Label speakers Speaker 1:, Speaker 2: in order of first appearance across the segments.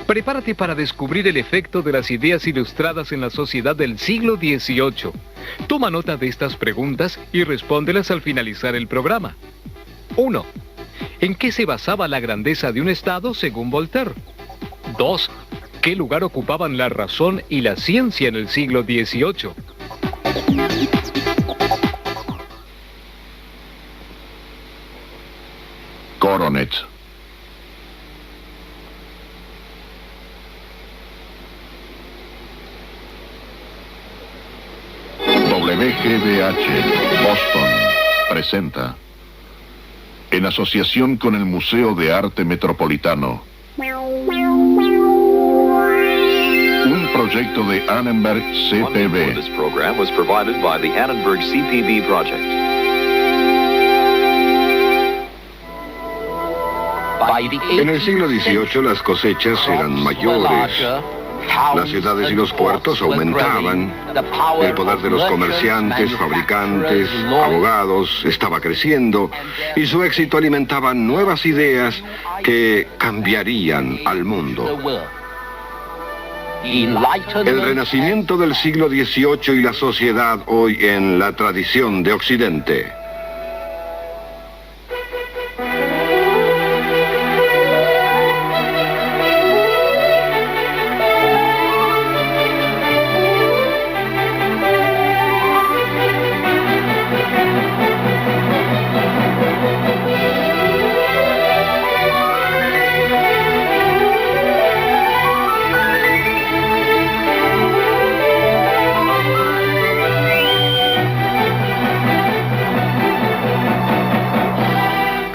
Speaker 1: Prepárate para descubrir el efecto de las ideas ilustradas en la sociedad del siglo XVIII. Toma nota de estas preguntas y respóndelas al finalizar el programa. 1. ¿En qué se basaba la grandeza de un Estado según Voltaire? 2. ¿Qué lugar ocupaban la razón y la ciencia en el siglo XVIII?
Speaker 2: Coronet. WGBH, Boston, presenta, en asociación con el Museo de Arte Metropolitano, un proyecto de Annenberg CPB.
Speaker 3: This program was provided by the Annenberg CPB project.
Speaker 4: En el siglo XVIII las cosechas eran mayores, las ciudades y los puertos aumentaban, el poder de los comerciantes, fabricantes, abogados estaba creciendo y su éxito alimentaba nuevas ideas que cambiarían al mundo. El renacimiento del siglo XVIII y la sociedad hoy en la tradición de Occidente.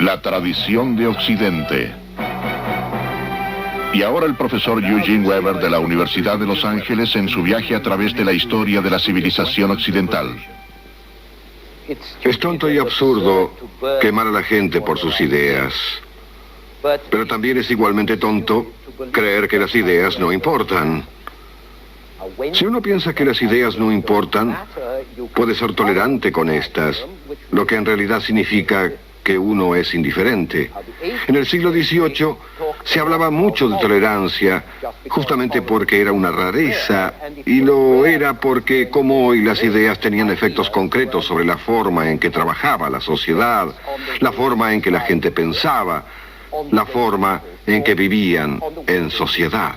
Speaker 2: La tradición de Occidente. Y ahora el profesor Eugene Weber de la Universidad de Los Ángeles en su viaje a través de la historia de la civilización occidental.
Speaker 4: Es tonto y absurdo quemar a la gente por sus ideas, pero también es igualmente tonto creer que las ideas no importan. Si uno piensa que las ideas no importan, puede ser tolerante con estas, lo que en realidad significa que uno es indiferente. En el siglo XVIII se hablaba mucho de tolerancia, justamente porque era una rareza, y lo era porque, como hoy, las ideas tenían efectos concretos sobre la forma en que trabajaba la sociedad, la forma en que la gente pensaba, la forma en que vivían en sociedad.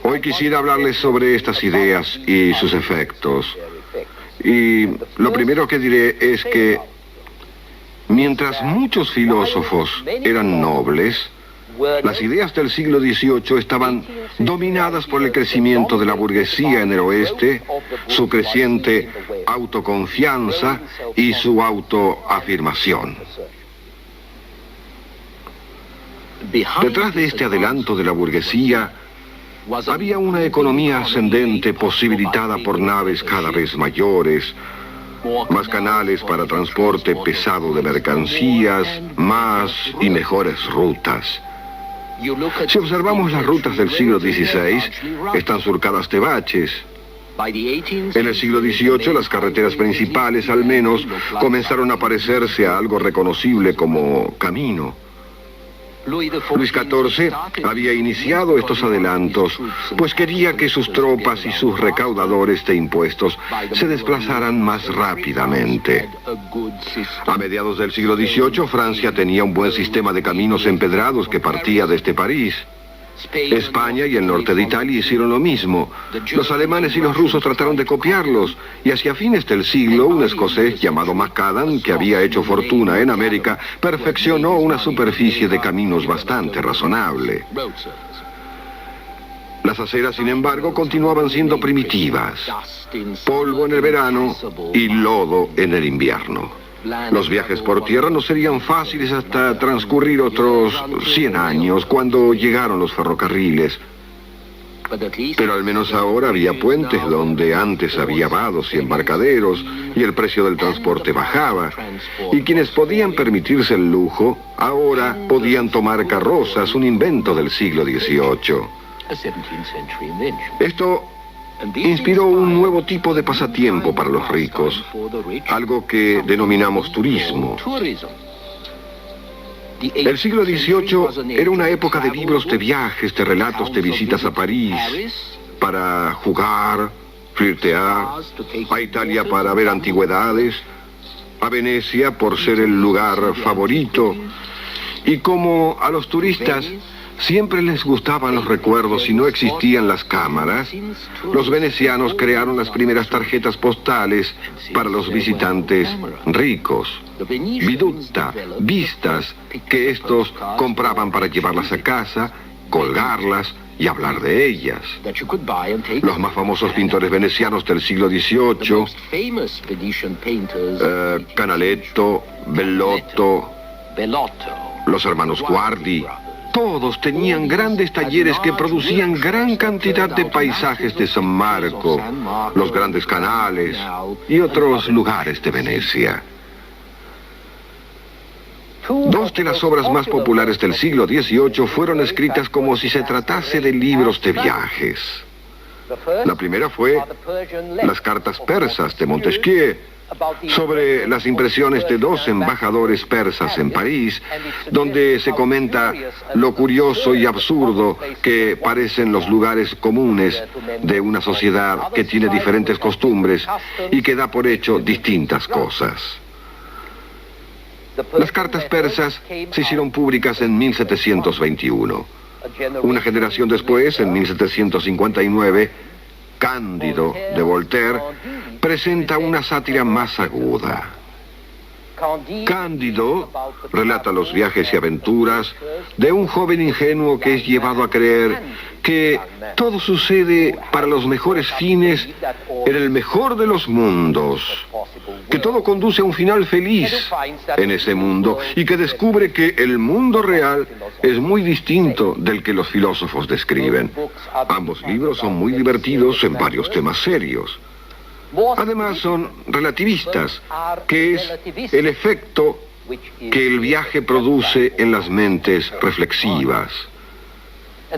Speaker 4: Hoy quisiera hablarles sobre estas ideas y sus efectos. Y lo primero que diré es que mientras muchos filósofos eran nobles, las ideas del siglo XVIII estaban dominadas por el crecimiento de la burguesía en el oeste, su creciente autoconfianza y su autoafirmación. Detrás de este adelanto de la burguesía, había una economía ascendente posibilitada por naves cada vez mayores, más canales para transporte pesado de mercancías, más y mejores rutas. Si observamos las rutas del siglo XVI, están surcadas de baches. En el siglo XVIII, las carreteras principales, al menos, comenzaron a parecerse a algo reconocible como camino. Luis XIV había iniciado estos adelantos, pues quería que sus tropas y sus recaudadores de impuestos se desplazaran más rápidamente. A mediados del siglo XVIII, Francia tenía un buen sistema de caminos empedrados que partía desde París. España y el norte de Italia hicieron lo mismo. Los alemanes y los rusos trataron de copiarlos, y hacia fines del siglo, un escocés llamado Macadam, que había hecho fortuna en América, perfeccionó una superficie de caminos bastante razonable. Las aceras, sin embargo, continuaban siendo primitivas. Polvo en el verano y lodo en el invierno. Los viajes por tierra no serían fáciles hasta transcurrir otros 100 años, cuando llegaron los ferrocarriles. Pero al menos ahora había puentes donde antes había vados y embarcaderos, y el precio del transporte bajaba. Y quienes podían permitirse el lujo, ahora podían tomar carrozas, un invento del siglo XVIII. Esto inspiró un nuevo tipo de pasatiempo para los ricos, algo que denominamos turismo. El siglo XVIII era una época de libros de viajes, de relatos de visitas a París, para jugar, flirtear, a Italia para ver antigüedades, a Venecia por ser el lugar favorito. Y como a los turistas siempre les gustaban los recuerdos y no existían las cámaras, los venecianos crearon las primeras tarjetas postales para los visitantes ricos. Viduta, vistas, que estos compraban para llevarlas a casa, colgarlas y hablar de ellas. Los más famosos pintores venecianos del siglo XVIII, Canaletto, Bellotto, los hermanos Guardi, todos tenían grandes talleres que producían gran cantidad de paisajes de San Marco, los grandes canales y otros lugares de Venecia. Dos de las obras más populares del siglo XVIII fueron escritas como si se tratase de libros de viajes. La primera fue Las cartas persas de Montesquieu, sobre las impresiones de dos embajadores persas en París, donde se comenta lo curioso y absurdo que parecen los lugares comunes de una sociedad que tiene diferentes costumbres y que da por hecho distintas cosas. Las cartas persas se hicieron públicas en 1721. Una generación después, en 1759, Cándido, de Voltaire, presenta una sátira más aguda. Cándido relata los viajes y aventuras de un joven ingenuo que es llevado a creer que todo sucede para los mejores fines en el mejor de los mundos, que todo conduce a un final feliz en ese mundo y que descubre que el mundo real es muy distinto del que los filósofos describen. Ambos libros son muy divertidos en varios temas serios. Además son relativistas, que es el efecto que el viaje produce en las mentes reflexivas.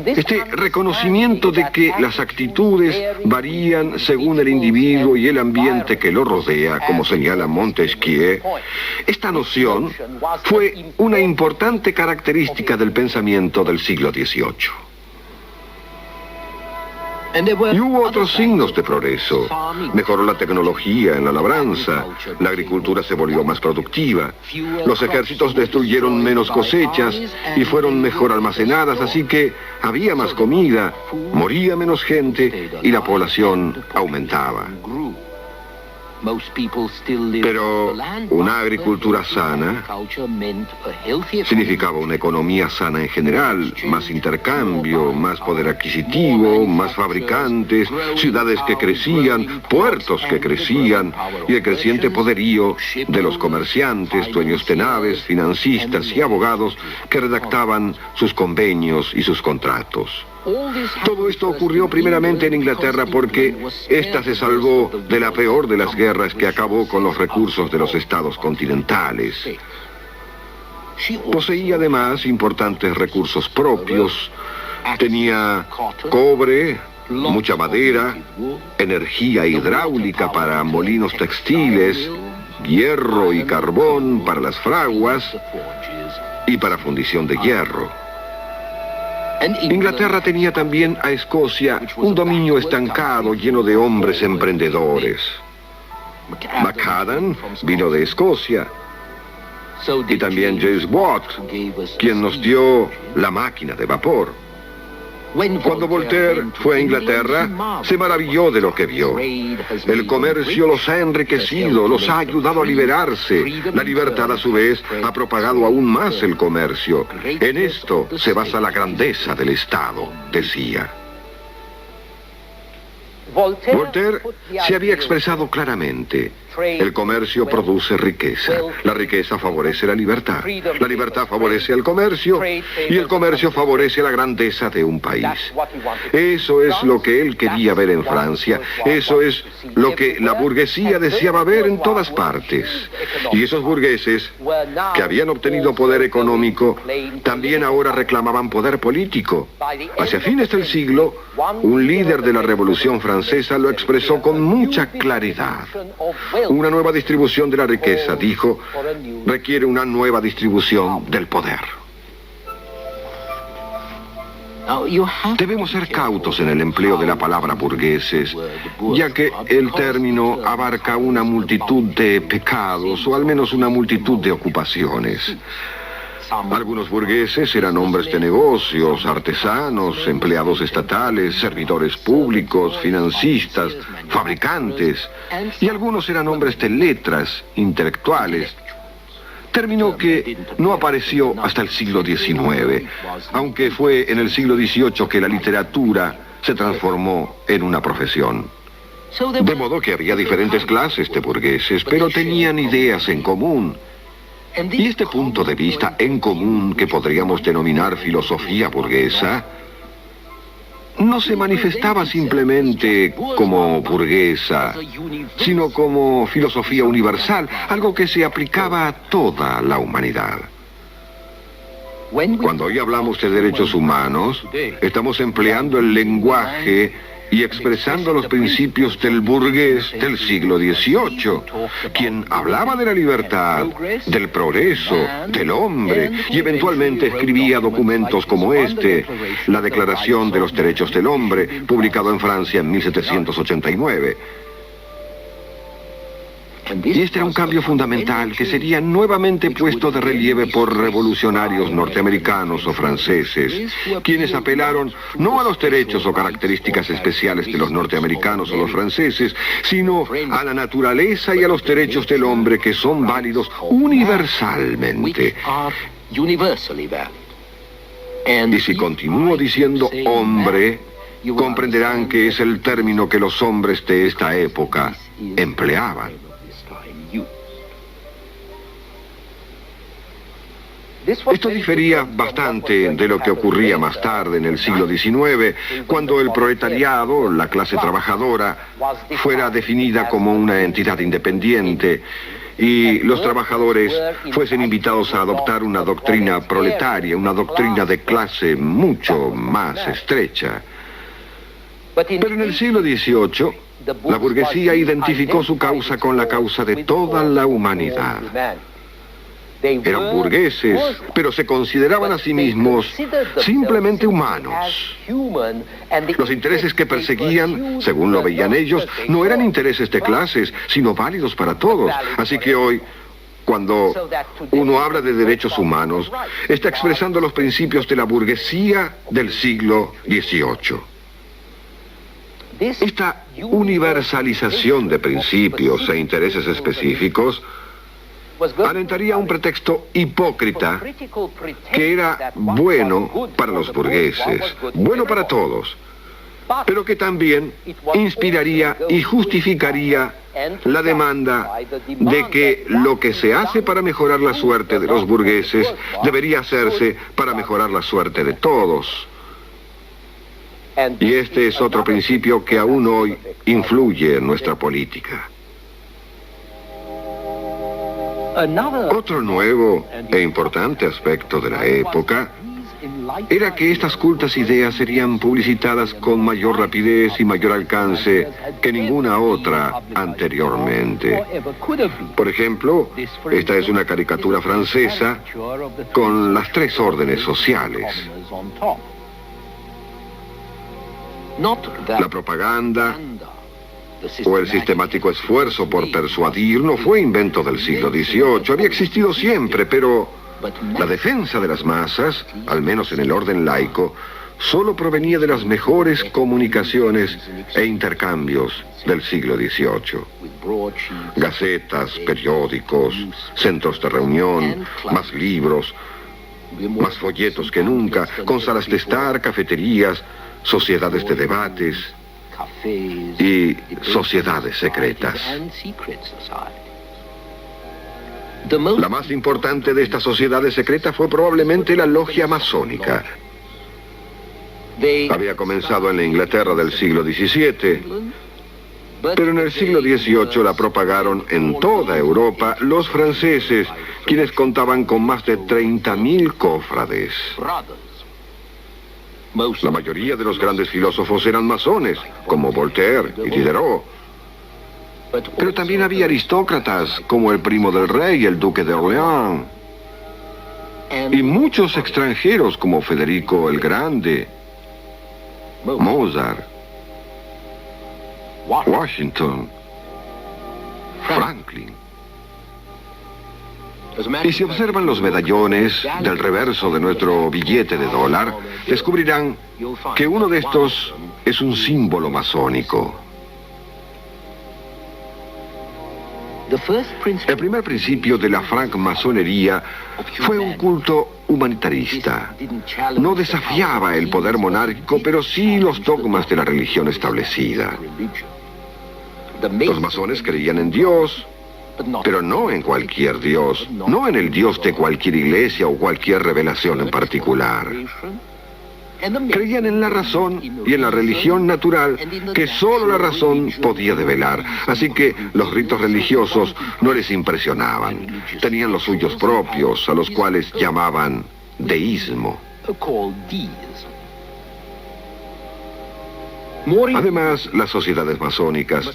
Speaker 4: Este reconocimiento de que las actitudes varían según el individuo y el ambiente que lo rodea, como señala Montesquieu, esta noción fue una importante característica del pensamiento del siglo XVIII. Y hubo otros signos de progreso. Mejoró la tecnología en la labranza, la agricultura se volvió más productiva, los ejércitos destruyeron menos cosechas y fueron mejor almacenadas, así que había más comida, moría menos gente y la población aumentaba. Pero una agricultura sana significaba una economía sana en general, más intercambio, más poder adquisitivo, más fabricantes, ciudades que crecían, puertos que crecían y el creciente poderío de los comerciantes, dueños de naves, financistas y abogados que redactaban sus convenios y sus contratos. Todo esto ocurrió primeramente en Inglaterra porque ésta se salvó de la peor de las guerras que acabó con los recursos de los estados continentales. Poseía además importantes recursos propios, tenía cobre, mucha madera, energía hidráulica para molinos textiles, hierro y carbón para las fraguas y para fundición de hierro. Inglaterra tenía también a Escocia un dominio estancado lleno de hombres emprendedores. MacAdam vino de Escocia y también James Watt, quien nos dio la máquina de vapor. Cuando Voltaire fue a Inglaterra, se maravilló de lo que vio. El comercio los ha enriquecido, los ha ayudado a liberarse. La libertad, a su vez, ha propagado aún más el comercio. En esto se basa la grandeza del Estado, decía. Voltaire se había expresado claramente. El comercio produce riqueza. La riqueza favorece la libertad favorece al comercio y el comercio favorece la grandeza de un país. Eso es lo que él quería ver en Francia. Eso es lo que la burguesía deseaba ver en todas partes. Y esos burgueses, que habían obtenido poder económico, también ahora reclamaban poder político. Hacia fines del siglo, un líder de la Revolución Francesa lo expresó con mucha claridad. Una nueva distribución de la riqueza, dijo, requiere una nueva distribución del poder. Debemos ser cautos en el empleo de la palabra burgueses, ya que el término abarca una multitud de pecados, o al menos una multitud de ocupaciones. Algunos burgueses eran hombres de negocios, artesanos, empleados estatales, servidores públicos, financistas, fabricantes, y algunos eran hombres de letras, intelectuales. Término que no apareció hasta el siglo XIX, aunque fue en el siglo XVIII que la literatura se transformó en una profesión. De modo que había diferentes clases de burgueses, pero tenían ideas en común. Y este punto de vista en común, que podríamos denominar filosofía burguesa, no se manifestaba simplemente como burguesa, sino como filosofía universal, algo que se aplicaba a toda la humanidad. Cuando hoy hablamos de derechos humanos, estamos empleando el lenguaje y expresando los principios del burgués del siglo XVIII, quien hablaba de la libertad, del progreso, del hombre, y eventualmente escribía documentos como este, la Declaración de los Derechos del Hombre, publicado en Francia en 1789. Y este era un cambio fundamental que sería nuevamente puesto de relieve por revolucionarios norteamericanos o franceses, quienes apelaron no a los derechos o características especiales de los norteamericanos o los franceses, sino a la naturaleza y a los derechos del hombre, que son válidos universalmente. Y si continúo diciendo hombre, comprenderán que es el término que los hombres de esta época empleaban. Esto difería bastante de lo que ocurría más tarde en el siglo XIX, cuando el proletariado, la clase trabajadora, fuera definida como una entidad independiente y los trabajadores fuesen invitados a adoptar una doctrina proletaria, una doctrina de clase mucho más estrecha. Pero en el siglo XVIII, la burguesía identificó su causa con la causa de toda la humanidad. Eran burgueses, pero se consideraban a sí mismos simplemente humanos. Los intereses que perseguían, según lo veían ellos, no eran intereses de clases, sino válidos para todos. Así que hoy, cuando uno habla de derechos humanos, está expresando los principios de la burguesía del siglo XVIII. Esta universalización de principios e intereses específicos alentaría un pretexto hipócrita que era bueno para los burgueses, bueno para todos, pero que también inspiraría y justificaría la demanda de que lo que se hace para mejorar la suerte de los burgueses debería hacerse para mejorar la suerte de todos. Y este es otro principio que aún hoy influye en nuestra política. Otro nuevo e importante aspecto de la época era que estas cultas ideas serían publicitadas con mayor rapidez y mayor alcance que ninguna otra anteriormente. Por ejemplo, esta es una caricatura francesa con las tres órdenes sociales. La propaganda o el sistemático esfuerzo por persuadir no fue invento del siglo XVIII, había existido siempre, pero la defensa de las masas, al menos en el orden laico, solo provenía de las mejores comunicaciones e intercambios del siglo XVIII. Gacetas, periódicos, centros de reunión, más libros, más folletos que nunca, con salas de estar, cafeterías, sociedades de debates y sociedades secretas. La más importante de estas sociedades secretas fue probablemente la logia masónica. Había comenzado en la Inglaterra del siglo XVII, pero en el siglo XVIII la propagaron en toda Europa los franceses, quienes contaban con más de 30.000 cofrades. La mayoría de los grandes filósofos eran masones, como Voltaire y Diderot. Pero también había aristócratas como el primo del rey, el duque de Orleans, y muchos extranjeros como Federico el Grande, Mozart, Washington, Franklin. Y si observan los medallones del reverso de nuestro billete de dólar, descubrirán que uno de estos es un símbolo masónico. El primer principio de la francmasonería fue un culto humanitarista. No desafiaba el poder monárquico, pero sí los dogmas de la religión establecida. Los masones creían en Dios, pero no en cualquier Dios, no en el Dios de cualquier iglesia o cualquier revelación en particular. Creían en la razón y en la religión natural que solo la razón podía develar. Así que los ritos religiosos no les impresionaban. Tenían los suyos propios, a los cuales llamaban deísmo. Además, las sociedades masónicas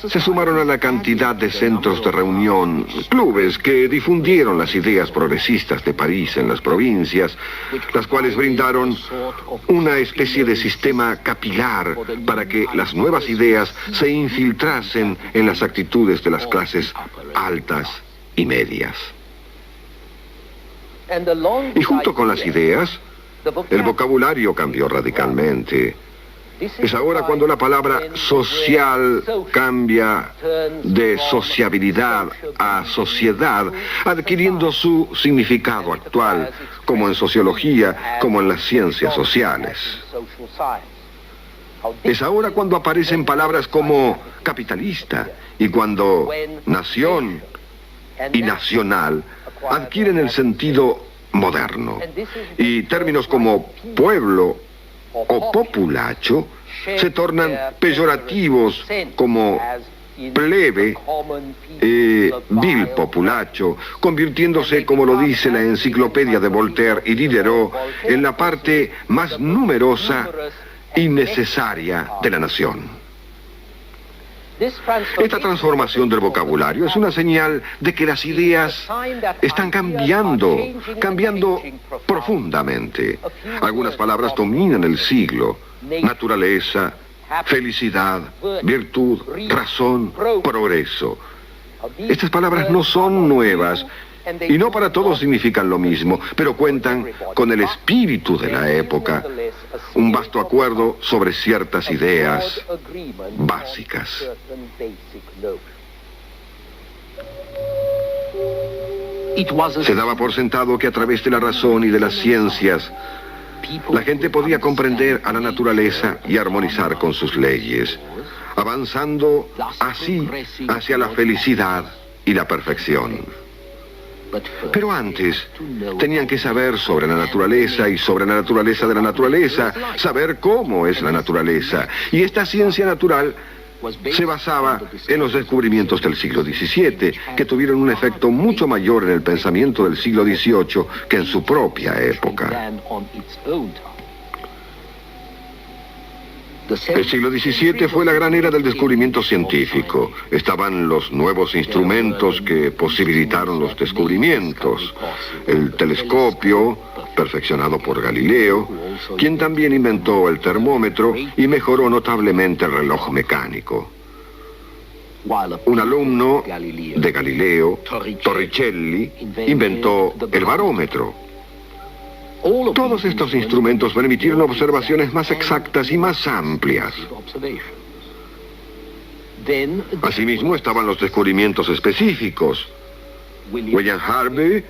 Speaker 4: se sumaron a la cantidad de centros de reunión, clubes que difundieron las ideas progresistas de París en las provincias, las cuales brindaron una especie de sistema capilar para que las nuevas ideas se infiltrasen en las actitudes de las clases altas y medias. Y junto con las ideas, el vocabulario cambió radicalmente. Es ahora cuando la palabra social cambia de sociabilidad a sociedad, adquiriendo su significado actual, como en sociología, como en las ciencias sociales. Es ahora cuando aparecen palabras como capitalista y cuando nación y nacional adquieren el sentido moderno. Y términos como pueblo o populacho se tornan peyorativos como plebe y vil populacho, convirtiéndose, como lo dice la enciclopedia de Voltaire y Diderot, en la parte más numerosa y necesaria de la nación. Esta transformación del vocabulario es una señal de que las ideas están cambiando profundamente. Algunas palabras dominan el siglo: naturaleza, felicidad, virtud, razón, progreso. Estas palabras no son nuevas y no para todos significan lo mismo, pero cuentan con el espíritu de la época, un vasto acuerdo sobre ciertas ideas básicas. Se daba por sentado que a través de la razón y de las ciencias, la gente podía comprender a la naturaleza y armonizar con sus leyes, avanzando así hacia la felicidad y la perfección. Pero antes tenían que saber sobre la naturaleza y sobre la naturaleza de la naturaleza, saber cómo es la naturaleza. Y esta ciencia natural se basaba en los descubrimientos del siglo XVII, que tuvieron un efecto mucho mayor en el pensamiento del siglo XVIII que en su propia época. El siglo XVII fue la gran era del descubrimiento científico. Estaban los nuevos instrumentos que posibilitaron los descubrimientos. El telescopio, perfeccionado por Galileo, quien también inventó el termómetro y mejoró notablemente el reloj mecánico. Un alumno de Galileo, Torricelli, inventó el barómetro. Todos estos instrumentos permitieron observaciones más exactas y más amplias. Asimismo estaban los descubrimientos específicos. William Harvey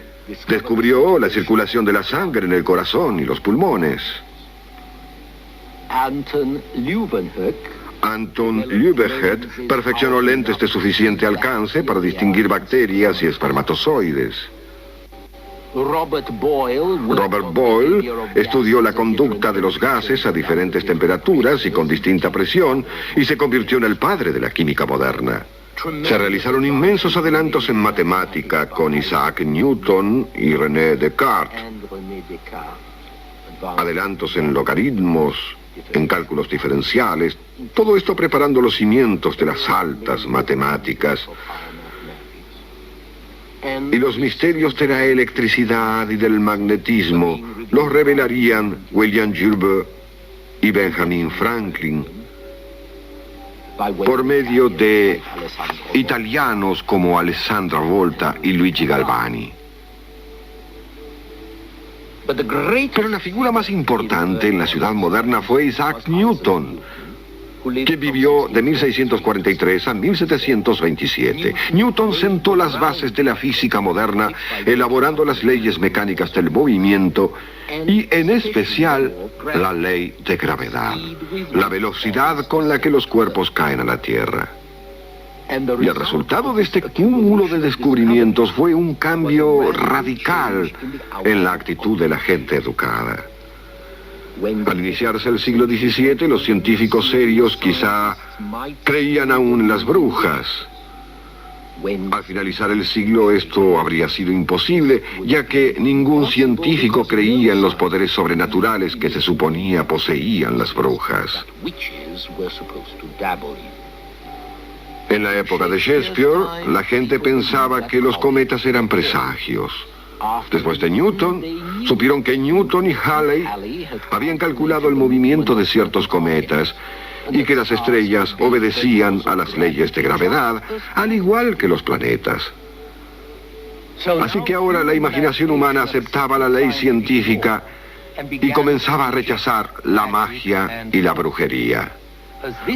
Speaker 4: descubrió la circulación de la sangre en el corazón y los pulmones. Anton Leeuwenhoek perfeccionó lentes de suficiente alcance para distinguir bacterias y espermatozoides. Robert Boyle estudió la conducta de los gases a diferentes temperaturas y con distinta presión y se convirtió en el padre de la química moderna. Se realizaron inmensos adelantos en matemática con Isaac Newton y René Descartes. Adelantos en logaritmos en cálculos diferenciales, todo esto preparando los cimientos de las altas matemáticas. Y los misterios de la electricidad y del magnetismo los revelarían William Gilbert y Benjamin Franklin por medio de italianos como Alessandro Volta y Luigi Galvani. Pero la figura más importante en la ciudad moderna fue Isaac Newton, que vivió de 1643 a 1727. Newton sentó las bases de la física moderna, elaborando las leyes mecánicas del movimiento y, en especial, la ley de gravedad, la velocidad con la que los cuerpos caen a la Tierra. Y el resultado de este cúmulo de descubrimientos fue un cambio radical en la actitud de la gente educada. Al iniciarse el siglo XVII, los científicos serios quizá creían aún en las brujas. Al finalizar el siglo esto habría sido imposible, ya que ningún científico creía en los poderes sobrenaturales que se suponía poseían las brujas. En la época de Shakespeare, la gente pensaba que los cometas eran presagios. Después de Newton, supieron que Newton y Halley habían calculado el movimiento de ciertos cometas y que las estrellas obedecían a las leyes de gravedad, al igual que los planetas. Así que ahora la imaginación humana aceptaba la ley científica y comenzaba a rechazar la magia y la brujería.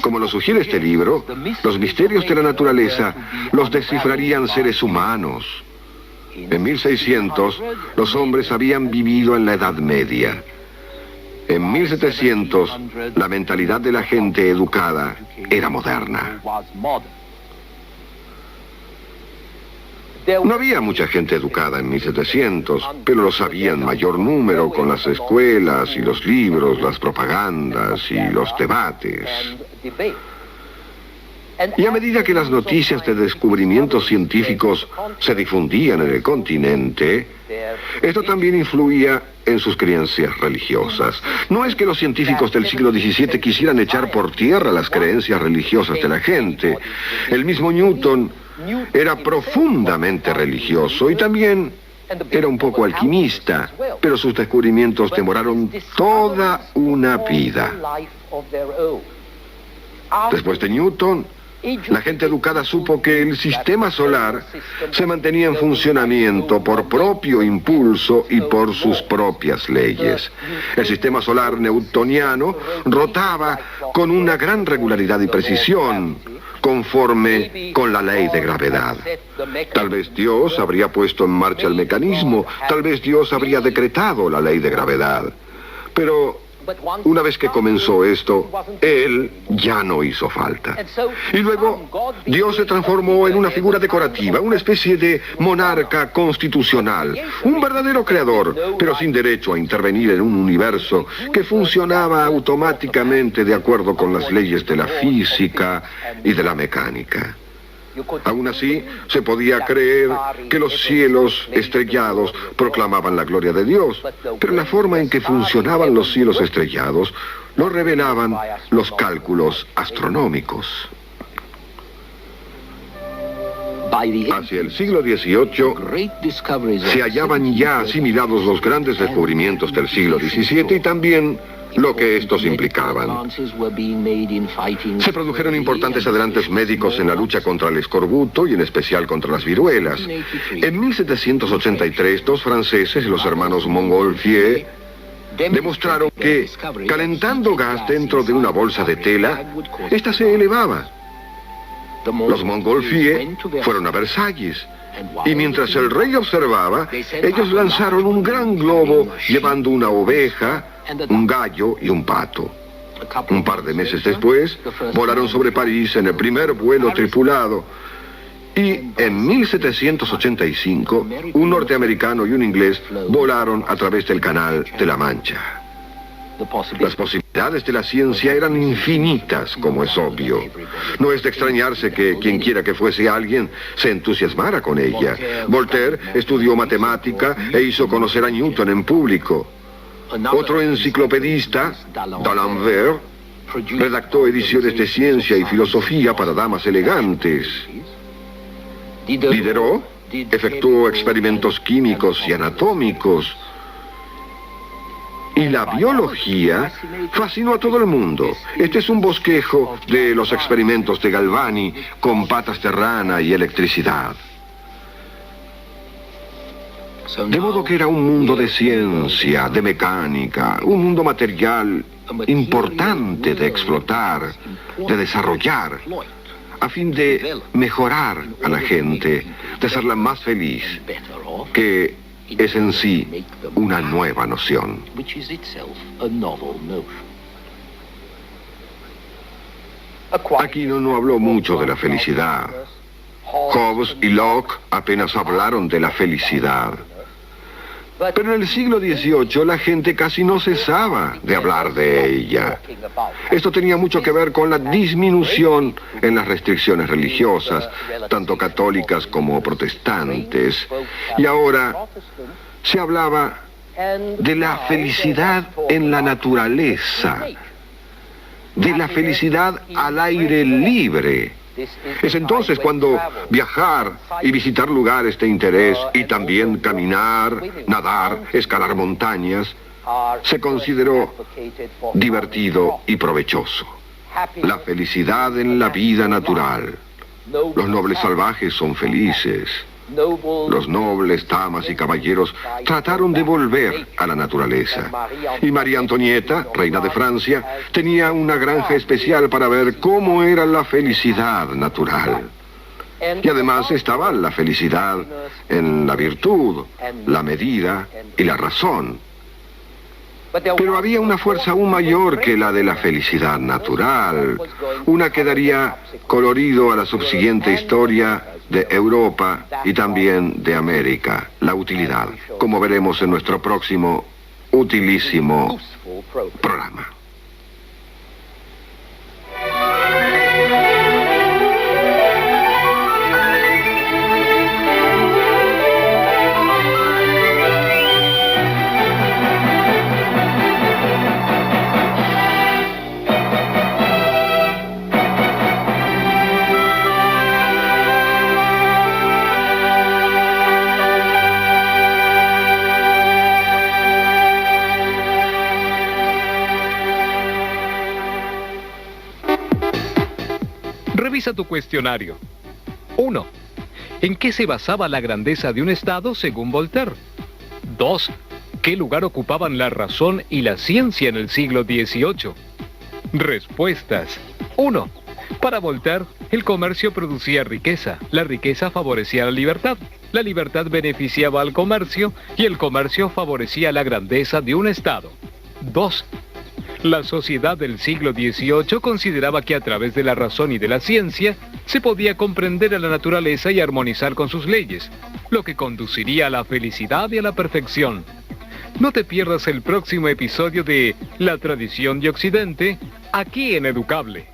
Speaker 4: Como lo sugiere este libro, los misterios de la naturaleza los descifrarían seres humanos. En 1600, los hombres habían vivido en la Edad Media. En 1700, la mentalidad de la gente educada era moderna. No había mucha gente educada en 1700, pero lo sabía en mayor número con las escuelas y los libros, las propagandas y los debates. Y a medida que las noticias de descubrimientos científicos se difundían en el continente, esto también influía en sus creencias religiosas. No es que los científicos del siglo XVII quisieran echar por tierra las creencias religiosas de la gente. El mismo Newton era profundamente religioso y también era un poco alquimista, pero sus descubrimientos demoraron toda una vida. Después de Newton, la gente educada supo que el sistema solar se mantenía en funcionamiento por propio impulso y por sus propias leyes. El sistema solar newtoniano rotaba con una gran regularidad y precisión, conforme con la ley de gravedad. Tal vez Dios habría puesto en marcha el mecanismo, tal vez Dios habría decretado la ley de gravedad. Pero una vez que comenzó esto, Él ya no hizo falta. Y luego, Dios se transformó en una figura decorativa, una especie de monarca constitucional, un verdadero creador, pero sin derecho a intervenir en un universo que funcionaba automáticamente de acuerdo con las leyes de la física y de la mecánica. Aún así, se podía creer que los cielos estrellados proclamaban la gloria de Dios, pero la forma en que funcionaban los cielos estrellados lo revelaban los cálculos astronómicos. Hacia el siglo XVIII se hallaban ya asimilados los grandes descubrimientos del siglo XVII y también lo que estos implicaban. Se produjeron importantes adelantos médicos en la lucha contra el escorbuto y en especial contra las viruelas. En 1783, dos franceses, los hermanos Montgolfier, demostraron que calentando gas dentro de una bolsa de tela, ésta se elevaba. Los Montgolfier fueron a Versalles y mientras el rey observaba, ellos lanzaron un gran globo llevando una oveja, un gallo y un pato. Un par de meses después, volaron sobre París en el primer vuelo tripulado. Y en 1785, un norteamericano y un inglés volaron a través del Canal de la Mancha. Las posibilidades de la ciencia eran infinitas, como es obvio. No es de extrañarse que quien quiera que fuese alguien se entusiasmara con ella. Voltaire estudió matemática e hizo conocer a Newton en público. Otro enciclopedista, D'Alembert, redactó ediciones de ciencia y filosofía para damas elegantes. Diderot efectuó experimentos químicos y anatómicos. Y la biología fascinó a todo el mundo. Este es un bosquejo de los experimentos de Galvani con patas de rana y electricidad. De modo que era un mundo de ciencia, de mecánica, un mundo material importante de explotar, de desarrollar, a fin de mejorar a la gente, de hacerla más feliz, que es en sí una nueva noción. Aquino no habló mucho de la felicidad. Hobbes y Locke apenas hablaron de la felicidad. Pero en el siglo XVIII la gente casi no cesaba de hablar de ella. Esto tenía mucho que ver con la disminución en las restricciones religiosas, tanto católicas como protestantes. Y ahora se hablaba de la felicidad en la naturaleza, de la felicidad al aire libre. Es entonces cuando viajar y visitar lugares de interés y también caminar, nadar, escalar montañas, se consideró divertido y provechoso. La felicidad en la vida natural. Los nobles salvajes son felices. Los nobles damas y caballeros trataron de volver a la naturaleza. Y María Antonieta, reina de Francia, tenía una granja especial para ver cómo era la felicidad natural. Y además estaba la felicidad en la virtud, la medida y la razón. Pero había una fuerza aún mayor que la de la felicidad natural, una que daría colorido a la subsiguiente historia de Europa y también de América, la utilidad, como veremos en nuestro próximo utilísimo programa.
Speaker 1: Revisa tu cuestionario. 1. ¿En qué se basaba la grandeza de un Estado según Voltaire? 2. ¿Qué lugar ocupaban la razón y la ciencia en el siglo XVIII? Respuestas. 1. Para Voltaire, el comercio producía riqueza. La riqueza favorecía la libertad beneficiaba al comercio y el comercio favorecía la grandeza de un Estado. 2. La sociedad del siglo XVIII consideraba que a través de la razón y de la ciencia se podía comprender a la naturaleza y armonizar con sus leyes, lo que conduciría a la felicidad y a la perfección. No te pierdas el próximo episodio de La Tradición de Occidente, aquí en Educable.